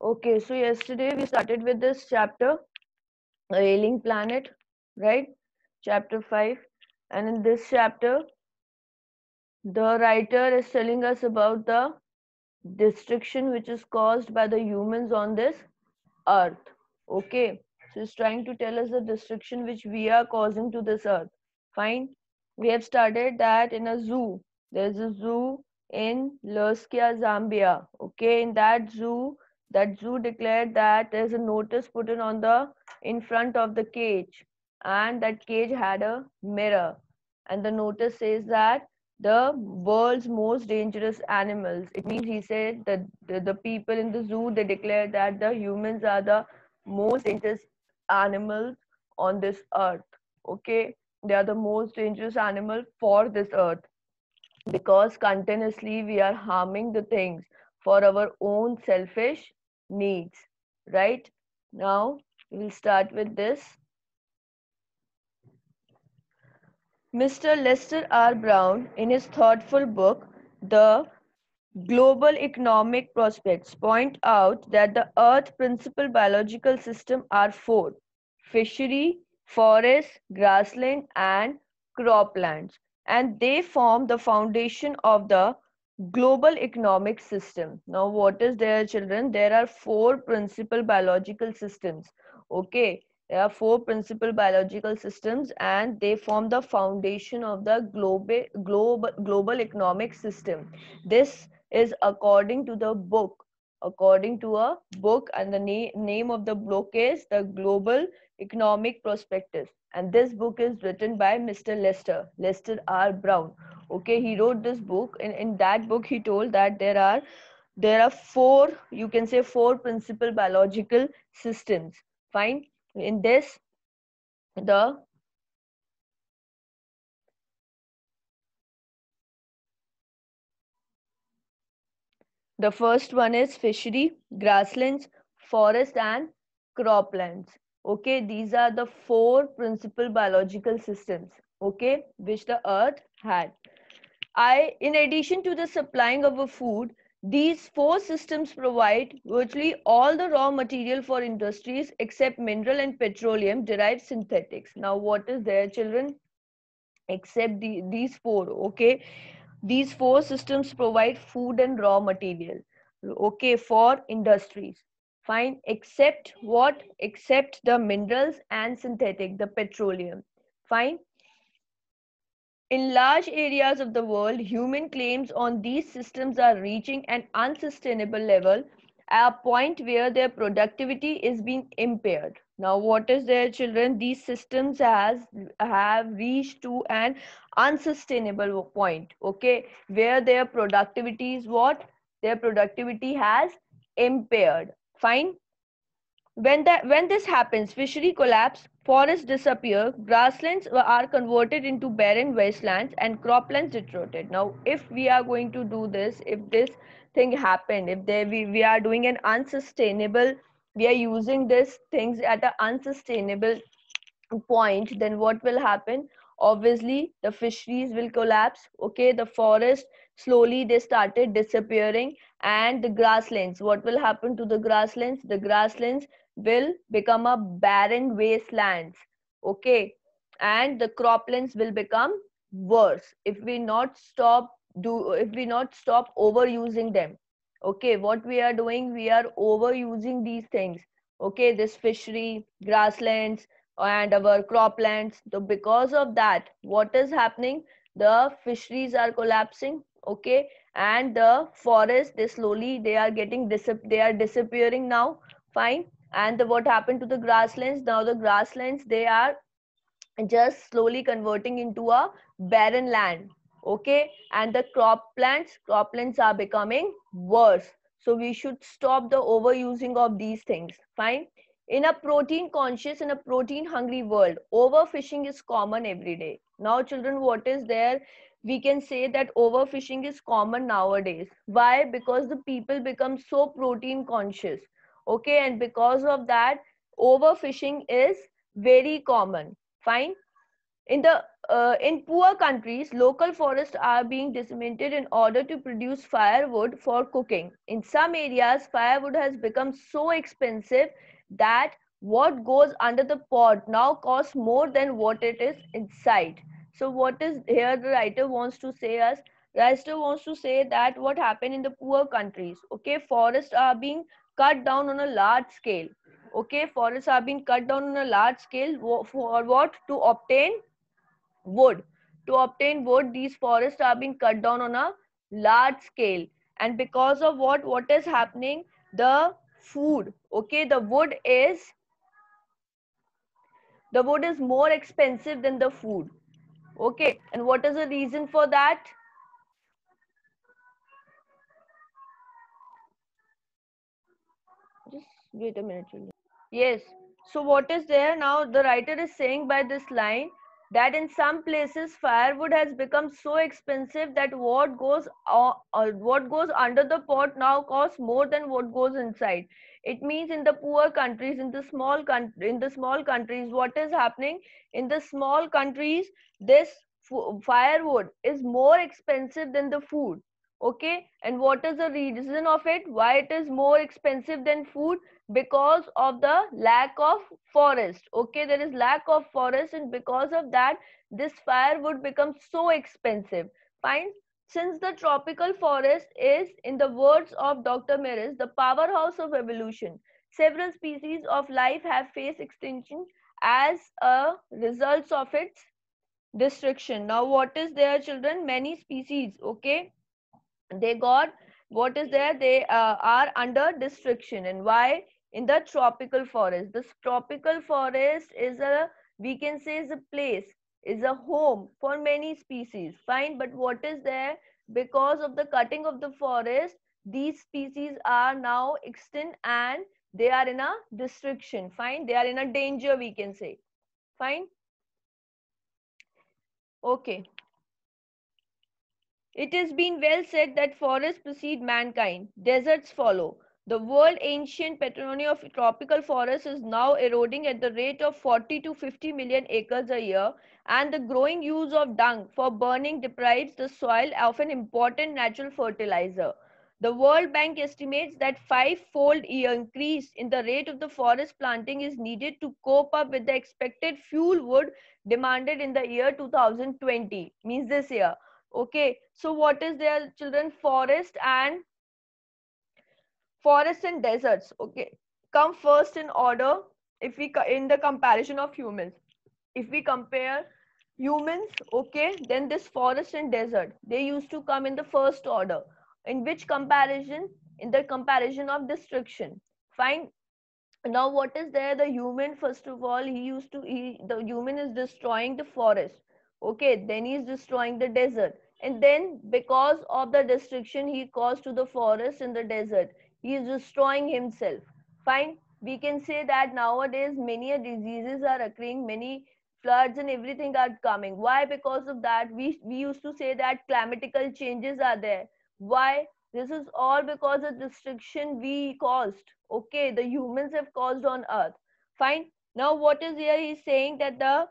Okay, so yesterday we started with this chapter, A Ailing Planet, right? Chapter 5. And in this chapter, the writer is telling us about the destruction which is caused by the humans on this earth. Okay, so he's trying to tell us the destruction which we are causing to this earth. Fine. We have started that in a zoo. There's a zoo in Luskia, Zambia. Okay, in that zoo declared that there's a notice put in front of the cage, and that cage had a mirror, and the notice says that the world's most dangerous animals. It means he said that the people in the zoo, they declared that the humans are the most dangerous animals on this earth. Okay, they are the most dangerous animal for this earth because continuously we are harming the things for our own selfish needs. Right now, we'll start with this. Mr. Lester R. Brown, in his thoughtful book, The Global Economic Prospects, point out that the Earth's principal biological system are four: fishery, forest, grassland, and croplands, and they form the foundation of the global economic system. Now, what is there, children? There are four principal biological systems. Okay, there are four principal biological systems, and they form the foundation of the global economic system. This is according to the book, according to a book, and the name of the book is The Global Economic Prospectus, and this book is written by Mr. Lester R. Brown. Okay, he wrote this book. In that book he told that there are four, you can say, four principal biological systems. Fine. In this, the The first one is fishery, grasslands, forest, and croplands. Okay, these are the four principal biological systems, okay, which the earth had. In addition to the supplying of a food, these four systems provide virtually all the raw material for industries except mineral and petroleum derived synthetics. Now, what is there, children? Except these four, okay, these four systems provide food and raw material, okay, for industries. Fine, except what? Except the minerals and synthetic, the petroleum. Fine. In large areas of the world, human claims on these systems are reaching an unsustainable level, a point where their productivity is being impaired. Now, what is there, children? These systems have reached to an unsustainable point, okay, where their productivity is what? Their productivity has impaired. Fine. When this happens, fishery collapse, forests disappear, grasslands are converted into barren wastelands, and croplands deteriorated. Now, if we are going to do this, if this thing happened, if we are doing an unsustainable, we are using these things at an unsustainable point, then what will happen? Obviously the fisheries will collapse, okay, the forest slowly they started disappearing, and the grasslands, what will happen to the grasslands? The grasslands will become a barren wastelands, okay, and the croplands will become worse if we not stop overusing them. Okay, what we are doing, we are overusing these things, okay, this fishery, grasslands, and our croplands. So because of that, what is happening? The fisheries are collapsing, okay, and the forest, they are they are disappearing now. Fine. And what happened to the grasslands? Now the grasslands, they are just slowly converting into a barren land, okay, and the croplands are becoming worse. So we should stop the overusing of these things. Fine. In a protein conscious and a protein hungry world, overfishing is common every day. Now, children, what is there? We can say that overfishing is common nowadays. Why? Because the people become so protein conscious, okay, and because of that, overfishing is very common. Fine. In poor countries, local forests are being decimated in order to produce firewood for cooking. In some areas, firewood has become so expensive that what goes under the pot now costs more than what it is inside. So what is here the writer wants to say us? Writer wants to say that what happened in the poor countries. Okay, forests are being cut down on a large scale. Okay, forests are being cut down on a large scale for what? To obtain wood. To obtain wood, these forests are being cut down on a large scale. And because of what is happening? The food, okay, the wood is more expensive than the food. Okay, and what is the reason for that? Just wait a minute, children. Yes. So what is there now? The writer is saying by this line that in some places firewood has become so expensive that what goes under the pot now costs more than what goes inside. It means in the poor countries, in the small countries, what is happening in the small countries? This firewood is more expensive than the food. Okay, and what is the reason of it? Why it is more expensive than food? Because of the lack of forest. Okay, there is lack of forest, and because of that this firewood becomes so expensive. Fine. Since the tropical forest is, in the words of Dr. Meres, the powerhouse of evolution, several species of life have faced extinction as a result of its destruction. Now what is there, children? Many species, okay, they got, what is there, they are under destruction. And why? In the tropical forest, this tropical forest is a, we can say, is a place, is a home for many species. Fine. But what is there? Because of the cutting of the forest, these species are now extinct and they are in a destruction. Fine, they are in a danger, we can say. Fine. Okay. It has been well said that forests precede mankind, deserts follow. The world ancient patrimony of tropical forests is now eroding at the rate of 40 to 50 million acres a year, and the growing use of dung for burning deprives the soil of an important natural fertilizer. The World Bank estimates that five-fold increase in the rate of the forest planting is needed to cope up with the expected fuel wood demanded in the year 2020, means this year. Okay, so what is there, children? Forests and deserts, okay, come first in order. If we in the comparison of humans, if we compare humans, okay, then this forest and desert, they used to come in the first order. In which comparison? In the comparison of destruction. Fine. Now what is there? The human, first of all, the human is destroying the forest. Okay, then he is destroying the desert, and then because of the destruction he caused to the forest and the desert, he is destroying himself. Fine. We can say that nowadays many diseases are occurring, many floods and everything are coming. Why? Because of that. We used to say that climatical changes are there. Why? This is all because of destruction we caused. Okay, the humans have caused on earth. Fine. Now what is here? He's saying that the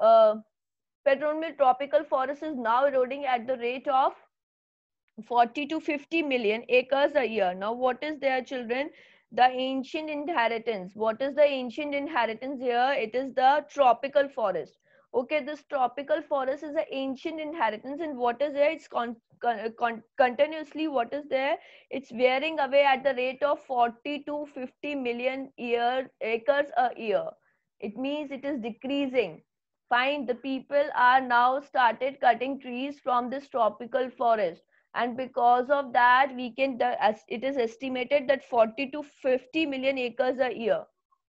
uh, petroleum tropical forest is now eroding at the rate of 40 to 50 million acres a year. Now what is there, children? The ancient inheritance. What is the ancient inheritance here? It is the tropical forest. Okay, this tropical forest is the ancient inheritance, and what is there? It's continuously, what is there? It's wearing away at the rate of 40 to 50 million acres a year. It means it is decreasing. Fine. The people are now started cutting trees from this tropical forest, and because of that we can, as it is estimated that 40 to 50 million acres a year.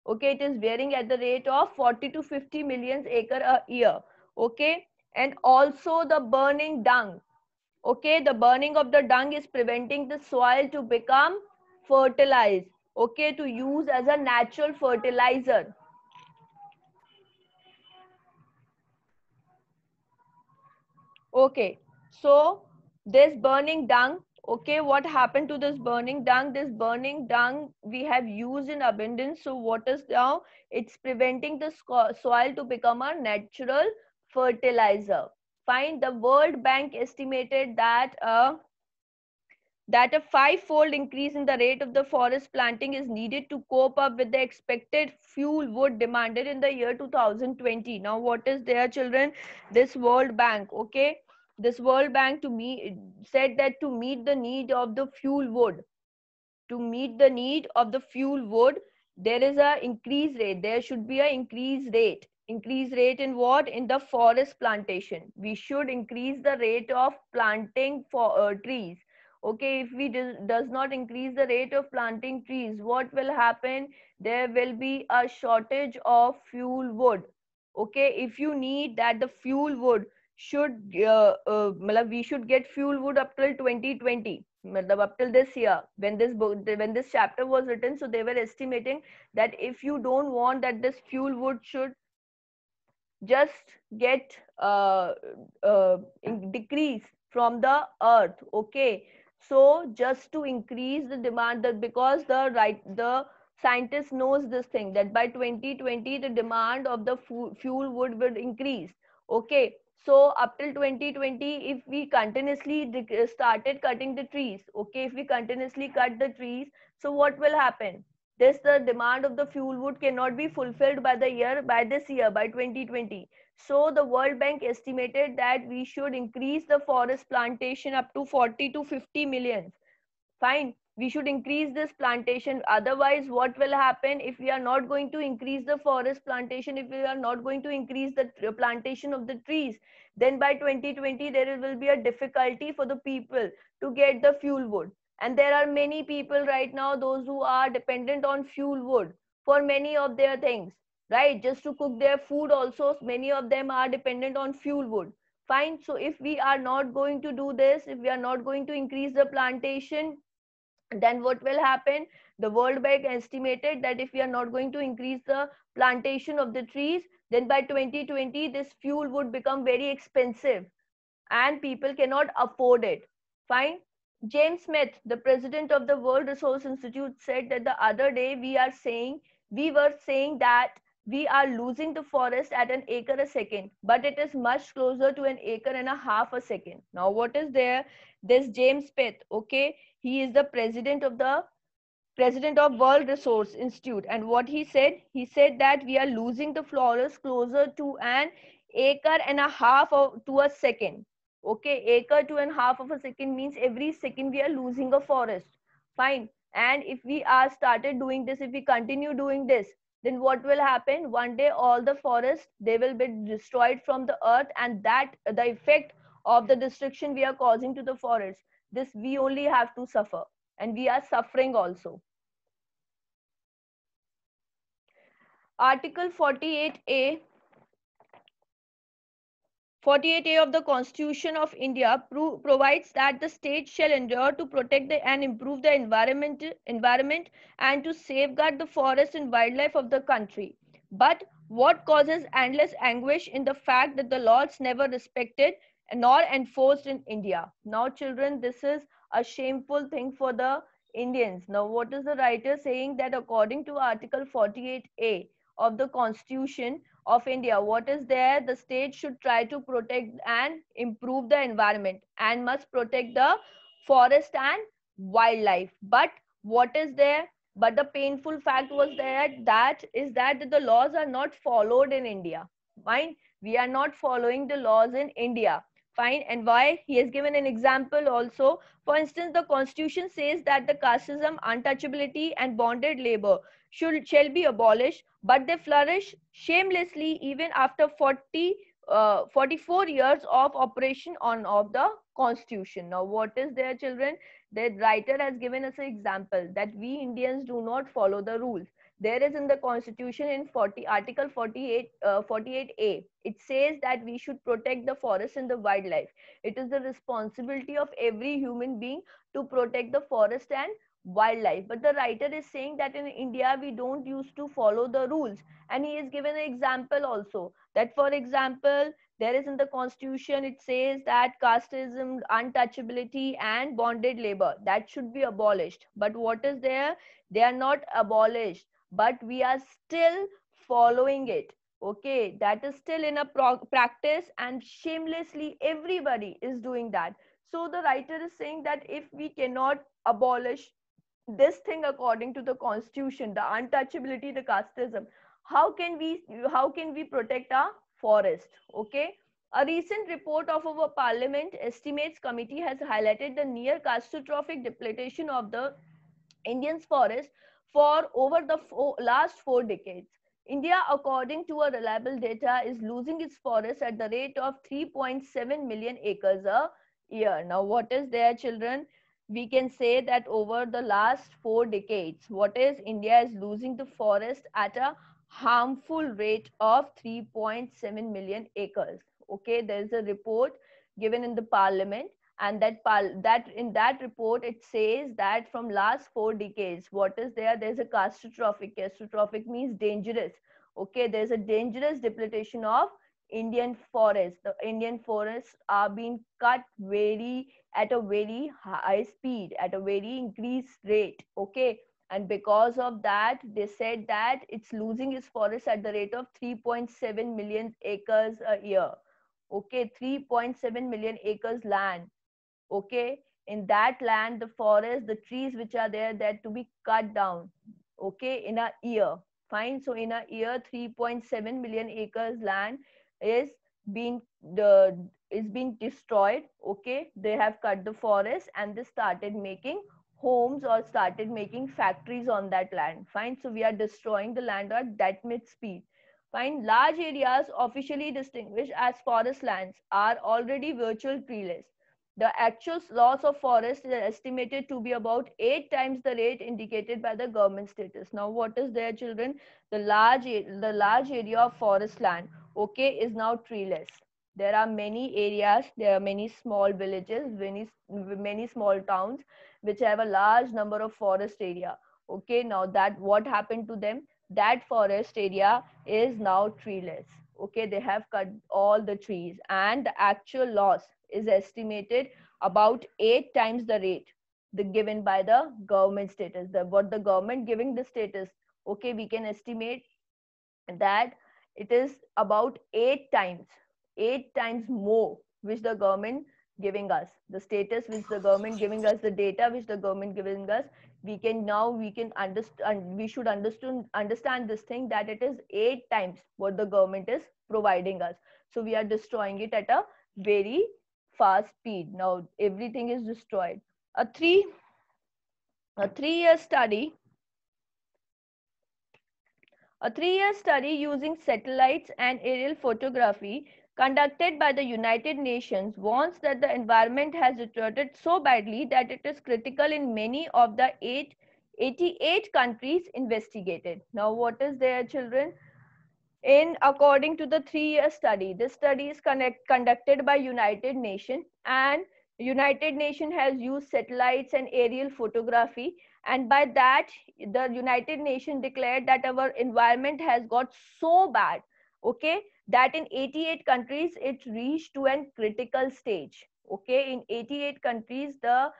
Okay, it is varying at the rate of 40 to 50 million acre a year. Okay, and also the burning dung. Okay, the burning of the dung is preventing the soil to become fertilized. Okay, to use as a natural fertilizer. Okay, so this burning dung, okay, what happened to this burning dung? This burning dung we have used in abundance. So what is now? It's preventing the soil to become a natural fertilizer. Fine. The World Bank estimated that a five-fold increase in the rate of the forest planting is needed to cope up with the expected fuel wood demanded in the year 2020. Now, what is there, children? This World Bank, okay? This World Bank to me said that to meet the need of the fuel wood, there is a increase rate. There should be a increase rate. Increase rate in what? In the forest plantation. We should increase the rate of planting for trees. Okay, if we does not increase the rate of planting trees, what will happen? There will be a shortage of fuel wood. Okay, if you need that the fuel wood should we should get fuel wood up till 2020, up till this year, when this book, when this chapter was written. So they were estimating that if you don't want that this fuel wood should just get decrease from the earth. Okay, so just to increase the demand, that because the scientist knows this thing, that by 2020 the demand of the fuel wood will increase. Okay, so up till 2020, if we continuously started cutting the trees, okay, if we continuously cut the trees, so what will happen? This the demand of the fuel wood cannot be fulfilled by this year, by 2020. So the World Bank estimated that we should increase the forest plantation up to 40 to 50 million. Fine, we should increase this plantation. Otherwise, what will happen if we are not going to increase the forest plantation, if we are not going to increase the plantation of the trees, then by 2020 there will be a difficulty for the people to get the fuel wood. And there are many people right now, those who are dependent on fuel wood for many of their things, right? Just to cook their food also, many of them are dependent on fuel wood. Fine. So if we are not going to do this, if we are not going to increase the plantation, then what will happen? The World Bank estimated that if we are not going to increase the plantation of the trees, then by 2020 this fuel would become very expensive and people cannot afford it. Fine. James Smith, the president of the World Resource Institute, said that the other day we were saying that we are losing the forest at an acre a second, but it is much closer to an acre and a half a second. Now, what is there? This James Smith, okay, he is the president of World Resource Institute, and what he said that we are losing the forest closer to an acre and a half to a second. Okay, acre to and half of a second means every second we are losing a forest. Fine. And if we are started doing this, if we continue doing this, then what will happen? One day all the forests, they will be destroyed from the earth, and that the effect of the destruction we are causing to the forest, this we only have to suffer, and we are suffering also. Article 48A 48A of the Constitution of India provides that the state shall endeavor to protect and improve the environment and to safeguard the forest and wildlife of the country. But what causes endless anguish in the fact that the laws never respected nor enforced in India? Now, children, this is a shameful thing for the Indians. Now, what is the writer saying? That according to Article 48A of the Constitution of India, what is there? The state should try to protect and improve the environment and must protect the forest and wildlife. But what is there? But the painful fact was that the laws are not followed in India. Fine, we are not following the laws in India. Fine, and why? He has given an example also. For instance, the Constitution says that the casteism, untouchability, and bonded labor shall be abolished, but they flourish shamelessly even after 44 years of operation of the Constitution. Now, what is there, children? The writer has given us an example that we Indians do not follow the rules. There is in the Constitution in Article 48A, it says that we should protect the forest and the wildlife. It is the responsibility of every human being to protect the forest and wildlife. But the writer is saying that in India we don't used to follow the rules, and he is given an example also, that for example, there is in the Constitution, it says that casteism, untouchability, and bonded labor, that should be abolished. But what is there? They are not abolished, but we are still following it. Okay, that is still in a practice, and shamelessly everybody is doing that. So the writer is saying that if we cannot abolish this thing according to the constitution, the untouchability, the casteism, how can we protect our forest? Okay, a recent report of our parliament estimates committee has highlighted the near catastrophic depletion of the Indian forest for over the last 4 decades. India, according to a reliable data, is losing its forest at the rate of 3.7 million acres a year. Now, what is there, children? We can say that over the last 4 decades, what is India is losing the forest at a harmful rate of 3.7 million acres. Okay, there is a report given in the parliament, and that in that report it says that from last 4 decades, what is there, there's a catastrophic means dangerous. Okay, there's a dangerous depletion of Indian forests. The Indian forests are being cut very at a very high speed, at a very increased rate. Okay, and because of that they said that it's losing its forest at the rate of 3.7 million acres a year. Okay, 3.7 million acres land. Okay, in that land the forest, the trees which are there, that to be cut down. Okay, in a year. Fine, so in a year 3.7 million acres land is being the is being destroyed. Okay, they have cut the forest and they started making homes or started making factories on that land. Fine, so we are destroying the land at that mid speed. Fine, large areas officially distinguished as forest lands are already virtual treeless. The actual loss of forest is estimated to be about 8 times the rate indicated by the government status. Now, what is there, children? The large area of forest land, okay, is now treeless. There are many areas, there are many small villages, many small towns which have a large number of forest area. Okay, now that what happened to them? That forest area is now treeless. Okay, they have cut all the trees, and the actual loss is estimated about 8 times the rate given by the government status. What the government giving the status, okay, we can estimate that it is about 8 times more which the government giving us, the status which the government giving us, the data which the government giving us. We can understand, we should understand this thing, that it is 8 times what the government is providing us. So we are destroying it at a very fast speed. Now everything is destroyed. A three-year study A 3-year study using satellites and aerial photography conducted by the United Nations warns that the environment has deteriorated so badly that it is critical in many of the 88 countries investigated. Now, what is there, children? In according to the 3-year study, this study is conducted by United Nations, and United Nations has used satellites and aerial photography, and by that the United Nations declared that our environment has got so bad, okay, that in 88 countries it reached to a critical stage. Okay, in 88 countries the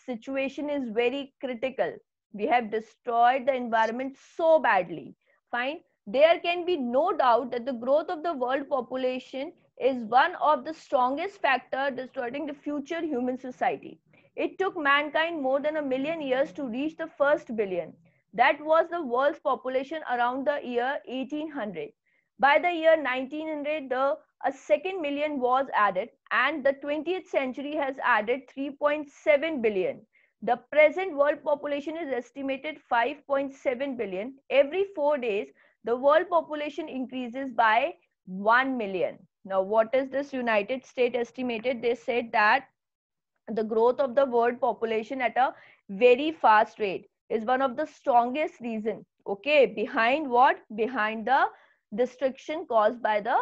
situation is very critical. We have destroyed the environment so badly. Fine, there can be no doubt that the growth of the world population is one of the strongest factors distorting the future human society. It took mankind more than 1 million years to reach the first billion. That was the world's population around the year 1800. By the year 1900, a second million was added, and the 20th century has added 3.7 billion. The present world population is estimated 5.7 billion. Every 4 days, the world population increases by 1 million. Now, what is this United States estimated? They said that the growth of the world population at a very fast rate is one of the strongest reason, okay, behind what? Behind the destruction caused by the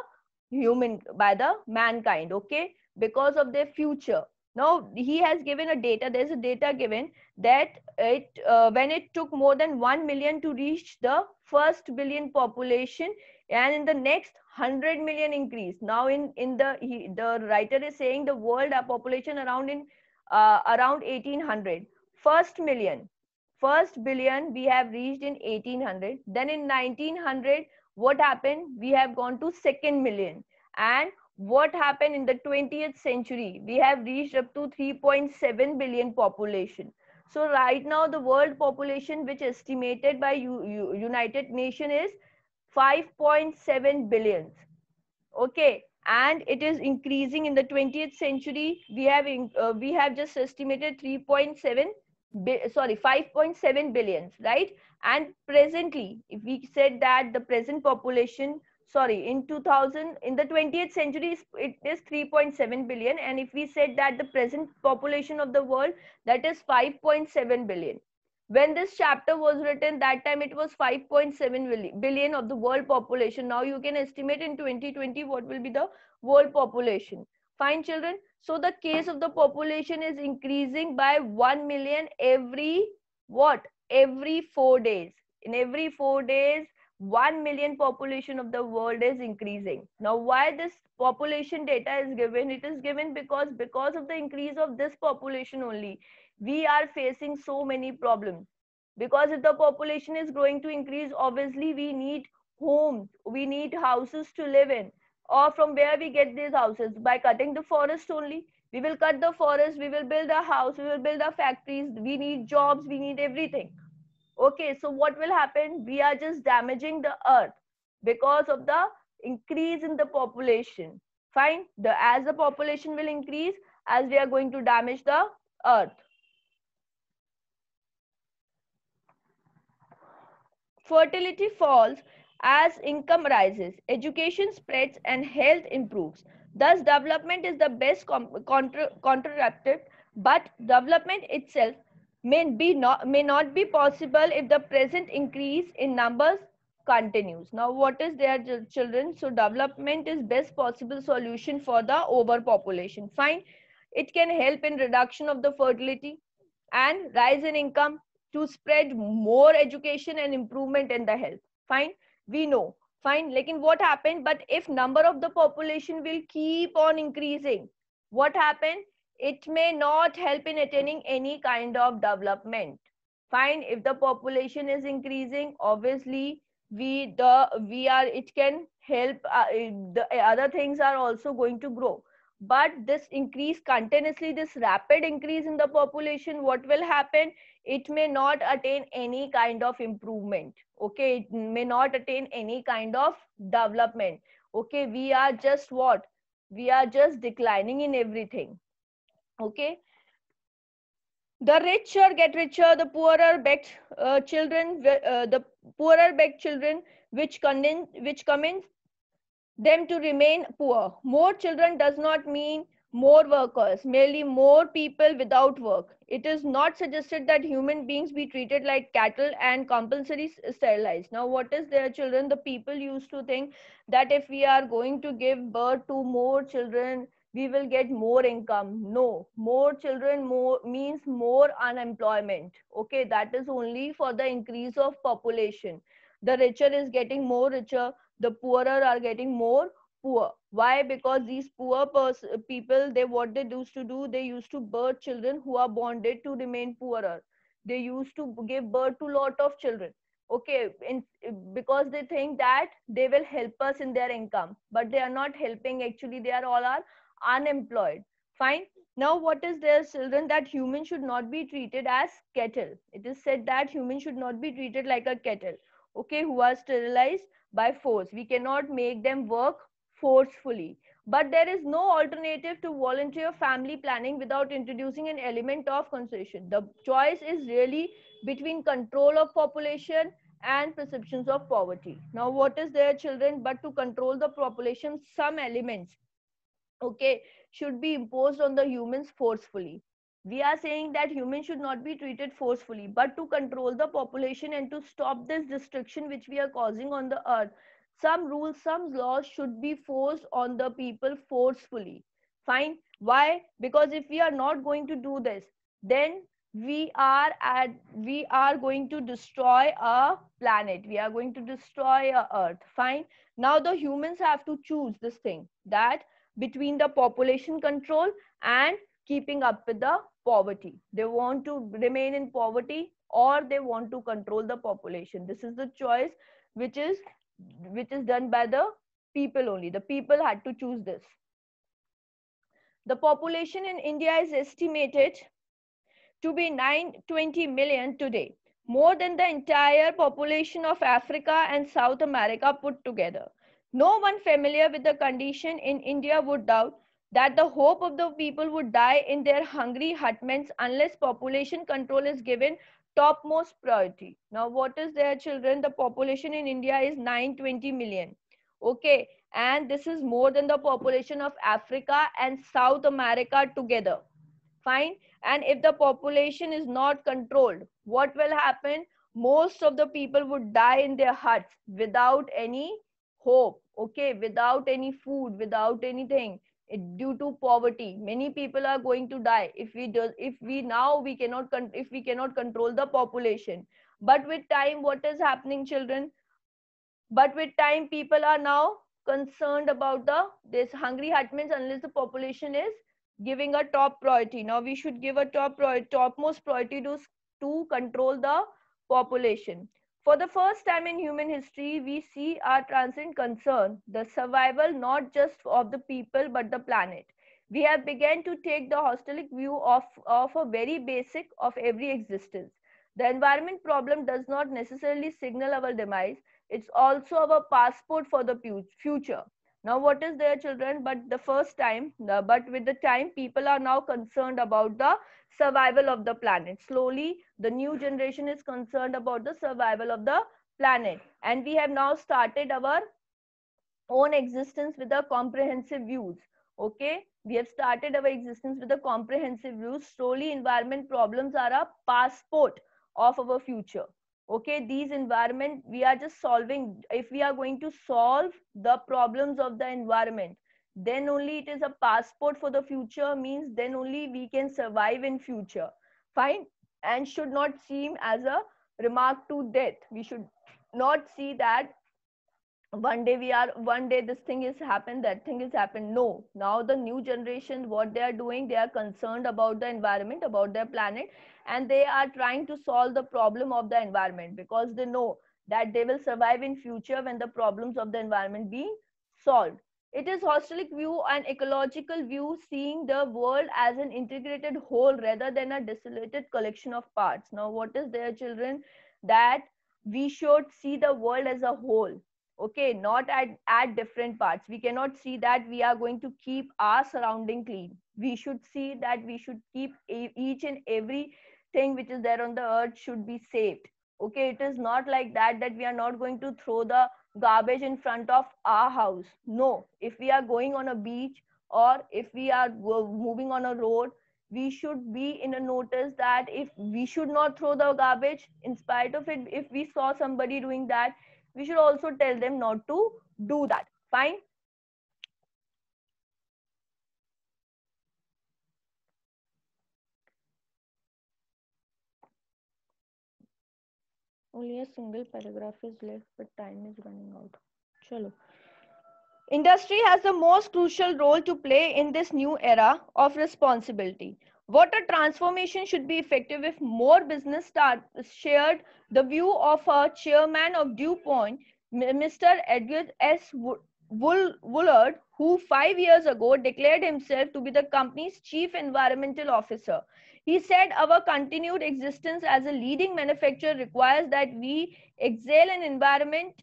mankind, okay, because of their future. Now he has given a data, there's a data given that when it took more than 1 million to reach the first billion population, and in the next 100 million increase. Now the writer is saying the world population around 1800, first billion we have reached in 1800, then in 1900 What happened? We have gone to second million. And what happened in the 20th century? We have reached up to 3.7 billion population. So right now the world population which estimated by United Nations is 5.7 billion. Okay, and it is increasing in the 20th century. We have just estimated 3.7 sorry 5.7 billions, right? And presently, if we said that the present population, sorry, in 2000, in the 20th century it is 3.7 billion, and if we said that the present population of the world, that is 5.7 billion. When this chapter was written, that time it was 5.7 billion of the world population. Now you can estimate in 2020 what will be the world population. Fine, children. So the case of the population is increasing by 1 million every what? Every 4 days. In every 4 days, 1 million population of the world is increasing. Now why this population data is given? It is given because of the increase of this population only we are facing so many problems. Because if the population is going to increase, obviously we need homes, we need houses to live in. Or from where we get these houses? By cutting the forest only. We will cut the forest, we will build a house, we will build our factories, we need jobs, we need everything. Okay, so what will happen? We are just damaging the earth because of the increase in the population. Fine. As the population will increase, as we are going to damage the earth. Fertility falls as income rises, education spreads, and health improves. Thus, development is the best contraceptive, but development itself may not be possible if the present increase in numbers continues. Now, what is there, children? So, development is best possible solution for the overpopulation. Fine. It can help in reduction of the fertility and rise in income to spread more education and improvement in the health. Fine, we know. Fine, like in what happened? But if number of the population will keep on increasing, what happened? It may not help in attaining any kind of development. Fine, if the population is increasing, obviously we are it can help. The other things are also going to grow, but this increase continuously, this rapid increase in the population, what will happen? It may not attain any kind of improvement. Okay, it may not attain any kind of development. Okay, we are just what? We are just declining in everything. Okay, the richer get richer, the poorer beg children, the poorer beg children, which come in them to remain poor. More children does not mean more workers, merely more people without work. It is not suggested that human beings be treated like cattle and compulsory sterilized. Now, what is their children? The people used to think that if we are going to give birth to more children, we will get more income. No, more children more means more unemployment. Okay, that is only for the increase of population. The richer is getting more richer, the poorer are getting more poor. Why? Because these people, they what they used to do, they used to birth children who are bonded to remain poorer. They used to give birth to lot of children. Okay, because they think that they will help us in their income, but they are not helping. Actually, they are all are unemployed. Fine. Now, what is their children? That humans should not be treated as cattle. It is said that humans should not be treated like a cattle. Okay, who are sterilized by force. We cannot make them work forcefully. But there is no alternative to volunteer family planning without introducing an element of concession. The choice is really between control of population and perceptions of poverty. Now, what is their children? But to control the population, some elements, okay, should be imposed on the humans forcefully. We are saying that humans should not be treated forcefully, but to control the population and to stop this destruction which we are causing on the earth, some rules, some laws should be forced on the people forcefully. Fine. Why? Because if we are not going to do this, then we are going to destroy a planet, we are going to destroy a earth. Fine. Now the humans have to choose this thing, that between the population control and keeping up with the poverty. They want to remain in poverty or they want to control the population. This is the choice which is which is done by the people only. The people had to choose this. The population in India is estimated to be 920 million today, more than the entire population of Africa and South America put together. No one familiar with the condition in India would doubt that the hope of the people would die in their hungry hutments unless population control is given topmost priority. Now, what is their children? The population in India is 920 million. Okay, and this is more than the population of Africa and South America together. Fine. And if the population is not controlled, what will happen? Most of the people would die in their huts without any hope, okay, without any food, without anything, due to poverty. Many people are going to die if we now we cannot if we cannot control the population. But with time, what is happening, children? But with time, people are now concerned about the this hungry hut means unless the population is giving a top priority. Now we should give a topmost priority to control the population. For the first time in human history, we see our transcendent concern, the survival not just of the people but the planet. We have begun to take the holistic view of a very basic of every existence. The environment problem does not necessarily signal our demise, it's also our passport for the future. Now what is their children? But the first time, but with the time, people are now concerned about the survival of the planet. Slowly the new generation is concerned about the survival of the planet, and we have now started our own existence with a comprehensive views. Okay, we have started our existence with a comprehensive views. Slowly environment problems are a passport of our future. Okay, these environment we are just solving. If we are going to solve the problems of the environment, then only it is a passport for the future, means then only we can survive in future. Fine. And should not seem as a remark to death. We should not see that one day this thing is happened, that thing is happened. No, now the new generation, what they are doing, they are concerned about the environment, about their planet, and they are trying to solve the problem of the environment, because they know that they will survive in future when the problems of the environment be solved. It is holistic view and ecological view, seeing the world as an integrated whole rather than a desolated collection of parts. Now what is their children? That we should see the world as a whole. Okay, not at different parts. We cannot see that we are going to keep our surrounding clean. We should see that we should keep each and every thing which is there on the earth should be saved. Okay, it is not like that that we are not going to throw the garbage in front of our house. No, if we are going on a beach, or if we are moving on a road, we should be in a notice that if we should not throw the garbage. In spite of it, if we saw somebody doing that, we should also tell them not to do that. Fine. Only a single paragraph is left, but time is running out. Chalo. Industry has the most crucial role to play in this new era of responsibility. Water transformation should be effective if more business shared the view of a chairman of DuPont, Mr. Edward S. Woolard, who 5 years ago declared himself to be the company's chief environmental officer. He said, our continued existence as a leading manufacturer requires that we excel in environment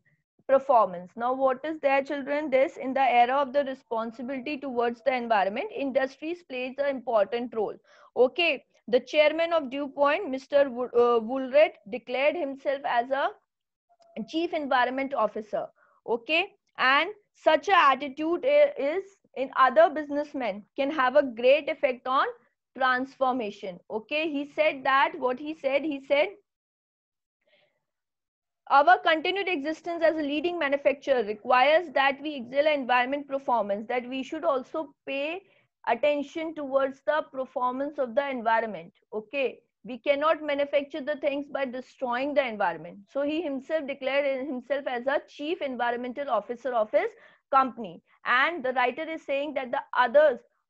performance. Now what is there, children? This, in the era of the responsibility towards the environment, industries plays an important role. Okay, the chairman of DuPont, Mr. Woolred, declared himself as a chief environment officer. Okay, and such a attitude is in other businessmen can have a great effect on transformation. Okay, he said that, what he said our continued existence as a leading manufacturer requires that we excel in environment performance, that we should also pay attention towards the performance of the environment. Okay, we cannot manufacture the things by destroying the environment. So he himself declared himself as a chief environmental officer of his company, and the writer is saying that the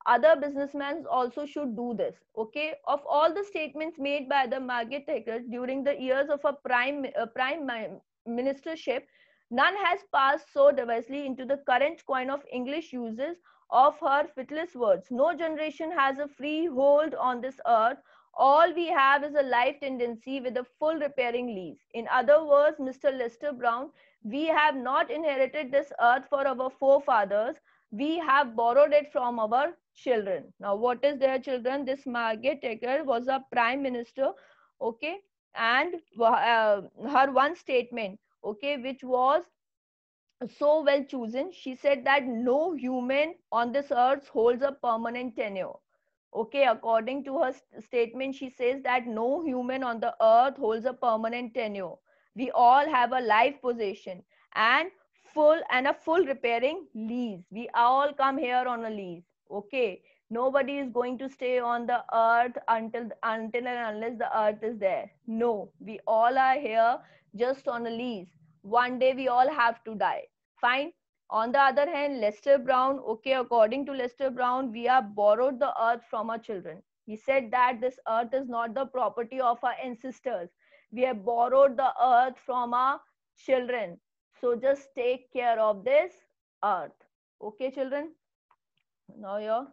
other businessmen also should do this. Okay, of all the statements made by the Margaret Thatcher during the years of a prime ministership, None has passed so diversely into the current coin of English uses of her witless words. No generation has a free hold on this earth. All we have is a life tendency with a full repairing lease. In other words, Mr. Lester Brown, we have not inherited this earth for our forefathers. We have borrowed it from our children. Now, what is their children? This Margaret Thatcher was a prime minister, okay, and her one statement, okay, which was so well chosen. She said that no human on this earth holds a permanent tenure. Okay, according to her statement, she says that no human on the earth holds a permanent tenure. We all have a life possession and a full repairing lease. We all come here on a lease. Okay, nobody is going to stay on the earth until and unless the earth is there. No, we all are here just on a lease. One day we all have to die. Fine. On the other hand, Lester Brown, okay, according to Lester Brown, we have borrowed the earth from our children. He said that this earth is not the property of our ancestors. We have borrowed the earth from our children. So just take care of this earth. Okay, children? Now your